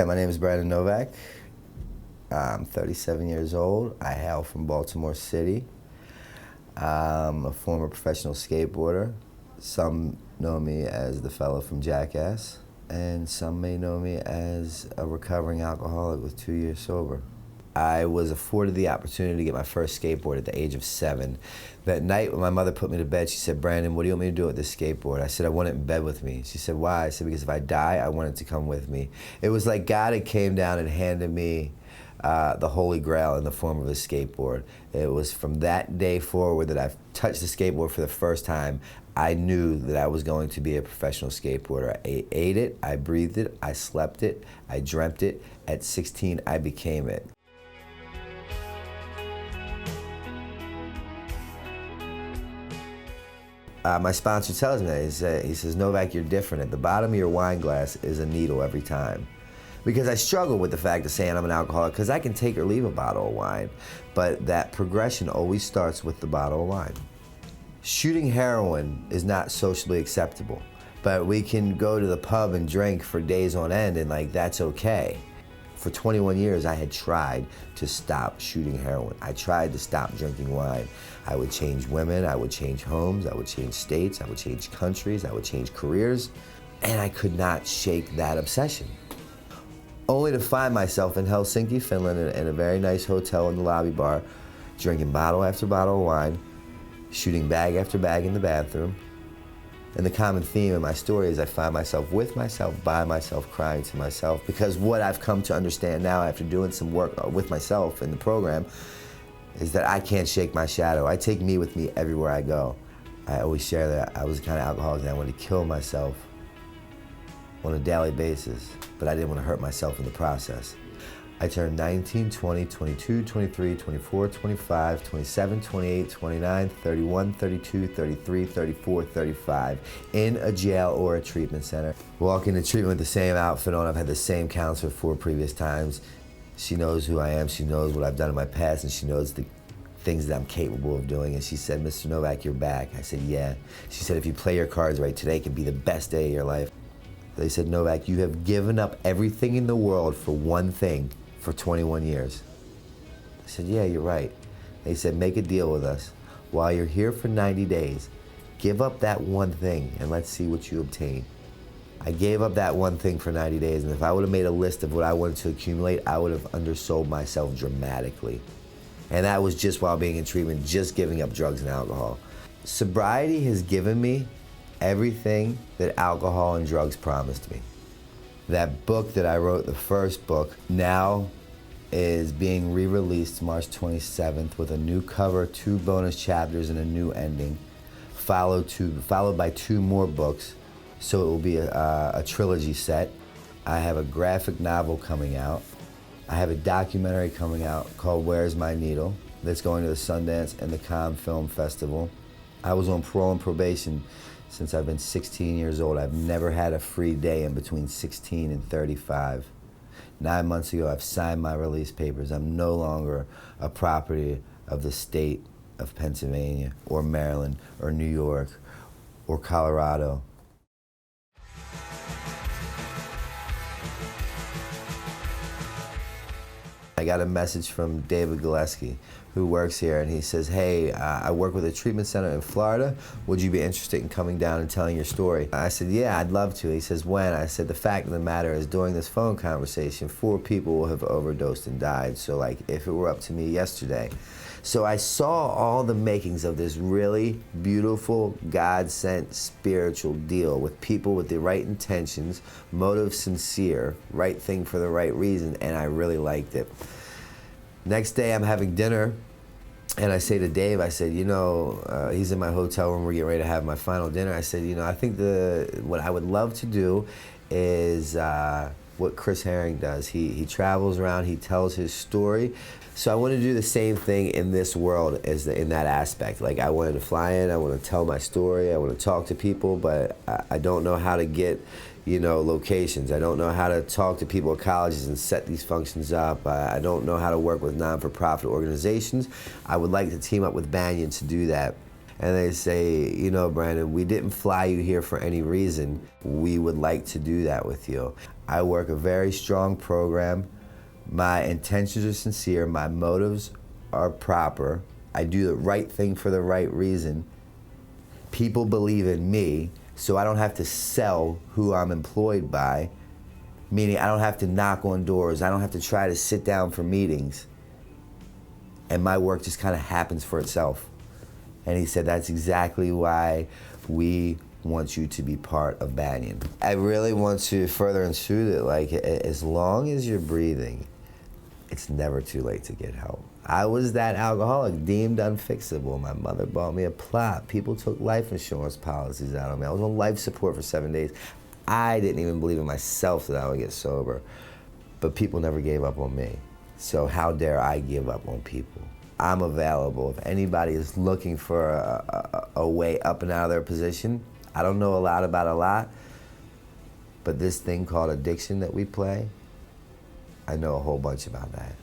My name is Brandon Novak. I'm 37 years old. I hail from Baltimore City. I'm a former professional skateboarder. Some know me as the fellow from Jackass, and some may know me as a recovering alcoholic with 2 years sober. I was afforded the opportunity to get my first skateboard at the age of 7. That night when my mother put me to bed, she said, "Brandon, what do you want me to do with this skateboard?" I said, "I want it in bed with me." She said, "Why?" I said, "Because if I die, I want it to come with me." It was like God had came down and handed me the Holy Grail in the form of a skateboard. It was from that day forward that I touched the skateboard for the first time. I knew that I was going to be a professional skateboarder. I ate it, I breathed it, I slept it, I dreamt it. At 16, I became it. My sponsor tells me that. He says, "Novak, you're different. At the bottom of your wine glass is a needle every time." Because I struggle with the fact of saying I'm an alcoholic, because I can take or leave a bottle of wine, but that progression always starts with the bottle of wine. Shooting heroin is not socially acceptable, but we can go to the pub and drink for days on end, and that's okay. For 21 years, I had tried to stop shooting heroin. I tried to stop drinking wine. I would change women, I would change homes, I would change states, I would change countries, I would change careers, and I could not shake that obsession. Only to find myself in Helsinki, Finland, in a very nice hotel in the lobby bar, drinking bottle after bottle of wine, shooting bag after bag in the bathroom. And the common theme in my story is I find myself with myself, by myself, crying to myself, because what I've come to understand now after doing some work with myself in the program is that I can't shake my shadow. I take me with me everywhere I go. I always share that I was the kind of alcoholic that I wanted to kill myself on a daily basis, but I didn't want to hurt myself in the process. I turned 19, 20, 22, 23, 24, 25, 27, 28, 29, 31, 32, 33, 34, 35 in a jail or a treatment center. Walk into treatment with the same outfit on. I've had the same counselor 4 previous times. She knows who I am, she knows what I've done in my past, and she knows the things that I'm capable of doing. And she said, "Mr. Novak, you're back." I said, "Yeah." She said, "If you play your cards right, today could be the best day of your life." They said, "Novak, you have given up everything in the world for one thing for 21 years. I said, "Yeah, you're right." They said, "Make a deal with us. While you're here for 90 days, give up that one thing and let's see what you obtain." I gave up that one thing for 90 days, and if I would have made a list of what I wanted to accumulate, I would have undersold myself dramatically. And that was just while being in treatment, just giving up drugs and alcohol. Sobriety has given me everything that alcohol and drugs promised me. That book that I wrote, the first book, now is being re-released March 27th with a new cover, 2 bonus chapters, and a new ending, followed by 2 more books. So it will be a trilogy set. I have a graphic novel coming out. I have a documentary coming out called "Where's My Needle?" that's going to the Sundance and the Cannes Film Festival. I was on parole and probation since I've been 16 years old. I've never had a free day in between 16 and 35. 9 months ago, I've signed my release papers. I'm no longer a property of the state of Pennsylvania or Maryland or New York or Colorado. I got a message from David Gillespie, who works here, and he says, "Hey, I work with a treatment center in Florida. Would you be interested in coming down and telling your story?" I said, "Yeah, I'd love to." He says, "When?" I said, "The fact of the matter is, during this phone conversation, 4 people will have overdosed and died. So if it were up to me yesterday." So I saw all the makings of this really beautiful, God-sent spiritual deal with people with the right intentions, motive sincere, right thing for the right reason, and I really liked it. Next day I'm having dinner, and I say to Dave, I said, he's in my hotel room, we're getting ready to have my final dinner. I said, I think what I would love to do is what Chris Herring does. He travels around, he tells his story. So I want to do the same thing in this world in that aspect. I wanted to fly in, I want to tell my story, I want to talk to people, but I don't know how to get locations. I don't know how to talk to people at colleges and set these functions up. I don't know how to work with non-for-profit organizations. I would like to team up with Banyan to do that. And they say, Brandon, we didn't fly you here for any reason. We would like to do that with you. I work a very strong program. My intentions are sincere. My motives are proper. I do the right thing for the right reason. People believe in me, so I don't have to sell who I'm employed by, meaning I don't have to knock on doors. I don't have to try to sit down for meetings. And my work just kind of happens for itself. And he said, that's exactly why we want you to be part of Banyan. I really want to further ensure that, like, as long as you're breathing, it's never too late to get help. I was that alcoholic, deemed unfixable. My mother bought me a plot. People took life insurance policies out of me. I was on life support for 7 days. I didn't even believe in myself that I would get sober. But people never gave up on me. So how dare I give up on people? I'm available. If anybody is looking for a way up and out of their position, I don't know a lot about a lot, but this thing called addiction that we play, I know a whole bunch about that.